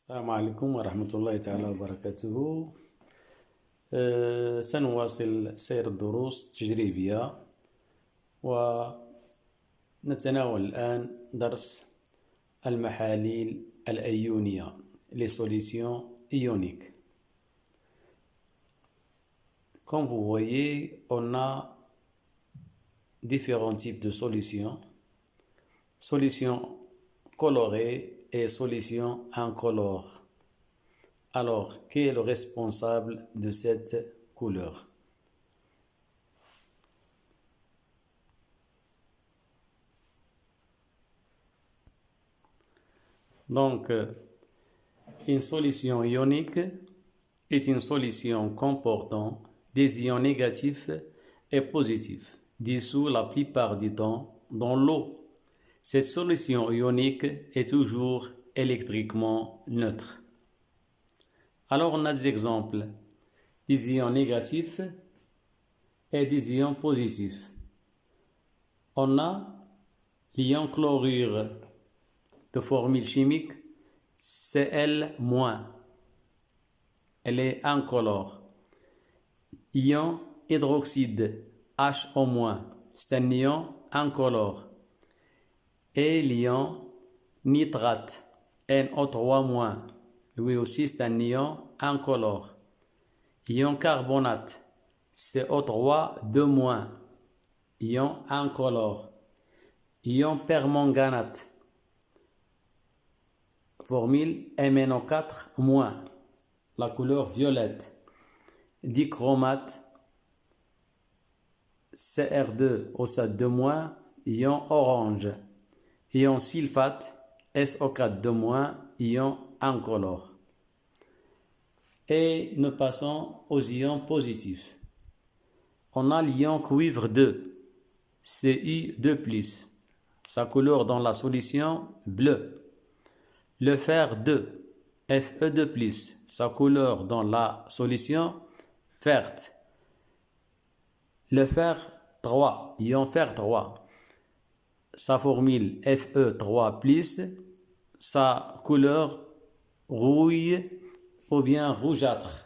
السلام عليكم ورحمة الله تعالى وبركاته. سنواصل سير الدروس التجريبية ونتناول الآن درس المحاليل الأيونية les solutions ioniques. Comme vous voyez, on a différents types de solutions. Solutions colorées et solutions incolores. Alors, qui est le responsable de cette couleur? Donc, une solution ionique est une solution comportant des ions négatifs et positifs, dissous la plupart du temps dans l'eau. Cette solution ionique est toujours électriquement neutre. Alors, on a des exemples des ions négatifs et des ions positifs. On a l'ion chlorure de formule chimique Cl-. Elle est incolore. Ion hydroxyde HO-, c'est un ion incolore. Et l'ion nitrate NO3-, lui aussi c'est un ion incolore. Ion carbonate CO3-, ion incolore. Ion permanganate, formule MnO4-, la couleur violette. Dichromate Cr2 au stade 2-, ion orange. Ion sulfate SO4-, ion incolore. Et nous passons aux ions positifs. On a l'ion cuivre 2, Cu2+, sa couleur dans la solution bleue. Le fer 2, Fe2+, sa couleur dans la solution verte. Le fer 3, ion fer 3, sa formule Fe3+, sa couleur rouille ou bien rougeâtre.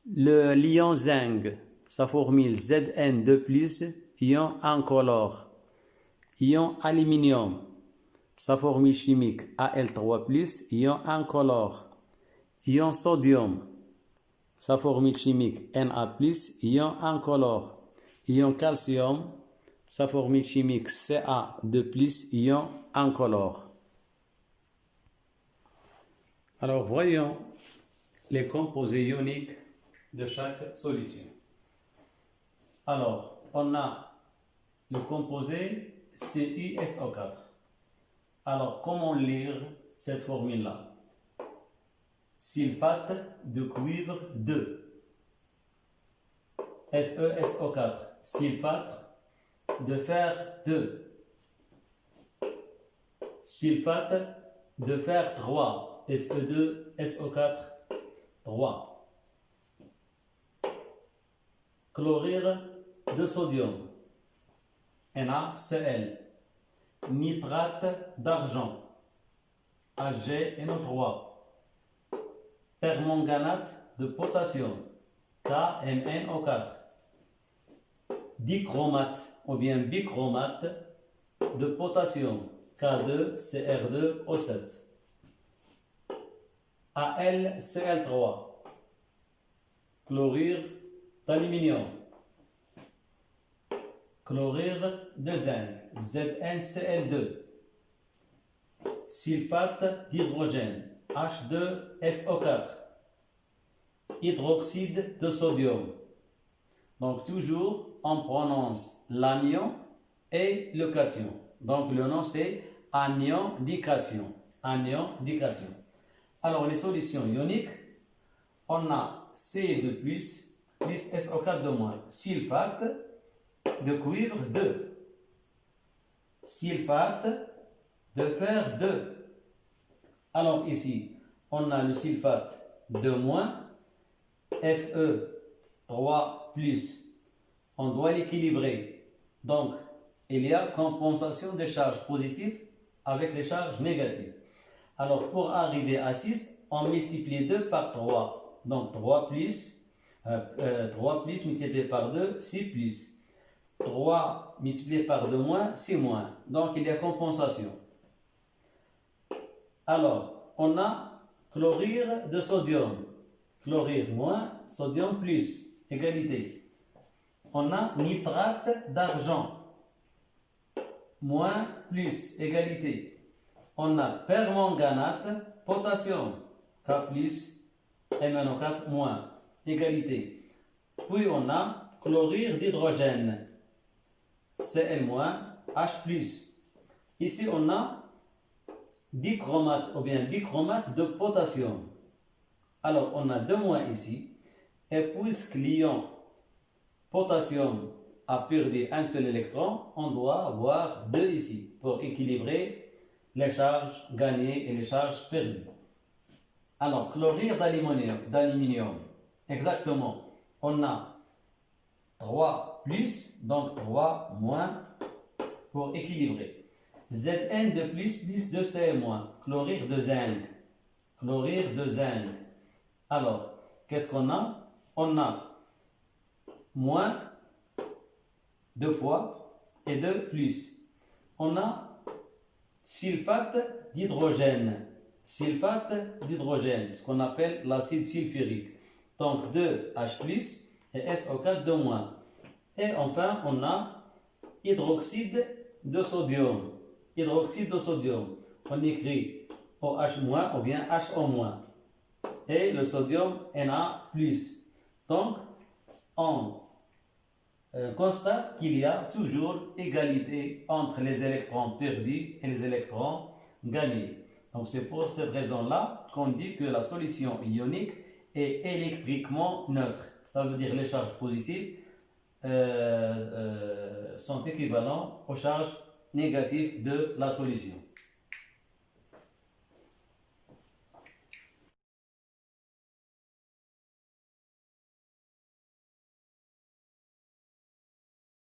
L'ion zinc, sa formule Zn2+, ion incolore. Ion aluminium, sa formule chimique Al3+, ion incolore. Ion sodium, sa formule chimique Na+, ion incolore. Ion calcium, sa formule chimique Ca2+, ion incolore. Alors, voyons les composés ioniques de chaque solution. Alors, on a le composé CuSO4. Alors, comment lire cette formule-là? Sulfate de cuivre 2. FeSO4. Sulfate de fer 2. Sulfate de fer 3. Fe2SO4 3. Chlorure de sodium NaCl. Nitrate d'argent HgNO3. Permanganate de potassium KMnO4. Dichromate ou bien bichromate de potassium K2Cr2O7. AlCl3. Chlorure d'aluminium. Chlorure de zinc ZnCl2. Sulfate d'hydrogène H2SO4. Hydroxyde de sodium. Donc toujours on prononce l'anion et le cation. Donc le nom c'est anion dication. Anion dication. Alors les solutions ioniques, on a Ce2+, plus SO4-. Sulfate de cuivre 2. Sulfate de fer 2. Alors ici, on a le sulfate 2-, Fe3+. On doit l'équilibrer. Donc, il y a compensation des charges positives avec les charges négatives. Alors, pour arriver à 6, on multiplie 2 par 3. Donc, 3 plus multiplié par 2, 6 plus. 3 multiplié par 2 moins, 6 moins. Donc, il y a compensation. Alors, on a chlorure de sodium. Chlorure moins, sodium plus. Égalité. On a nitrate d'argent. Moins, plus. Égalité. On a permanganate, potassium. K plus, MnO4 moins. Égalité. Puis on a chlorure d'hydrogène. Cl moins, H plus. Ici on a dichromate ou bien bichromate de potassium. Alors on a 2 moins ici. Et puisque l'ion potassium a perdu un seul électron, on doit avoir 2 ici pour équilibrer les charges gagnées et les charges perdues. Alors, chlorure d'aluminium, exactement, on a 3 plus, donc 3 moins pour équilibrer. Zn de plus de Cl moins, chlorure de zinc. Chlorure de zinc. Alors, qu'est-ce qu'on a? On a moins 2 fois et 2 plus. On a sulfate d'hydrogène. Sulfate d'hydrogène, ce qu'on appelle l'acide sulfurique. Donc 2H+, et SO4 de moins. Et enfin, on a hydroxyde de sodium. Hydroxyde de sodium. On écrit OH- ou bien HO-. Et le sodium Na+. Donc, on constate qu'il y a toujours égalité entre les électrons perdus et les électrons gagnés. Donc c'est pour cette raison-là qu'on dit que la solution ionique est électriquement neutre. Ça veut dire que les charges positives sont équivalentes aux charges négatives de la solution.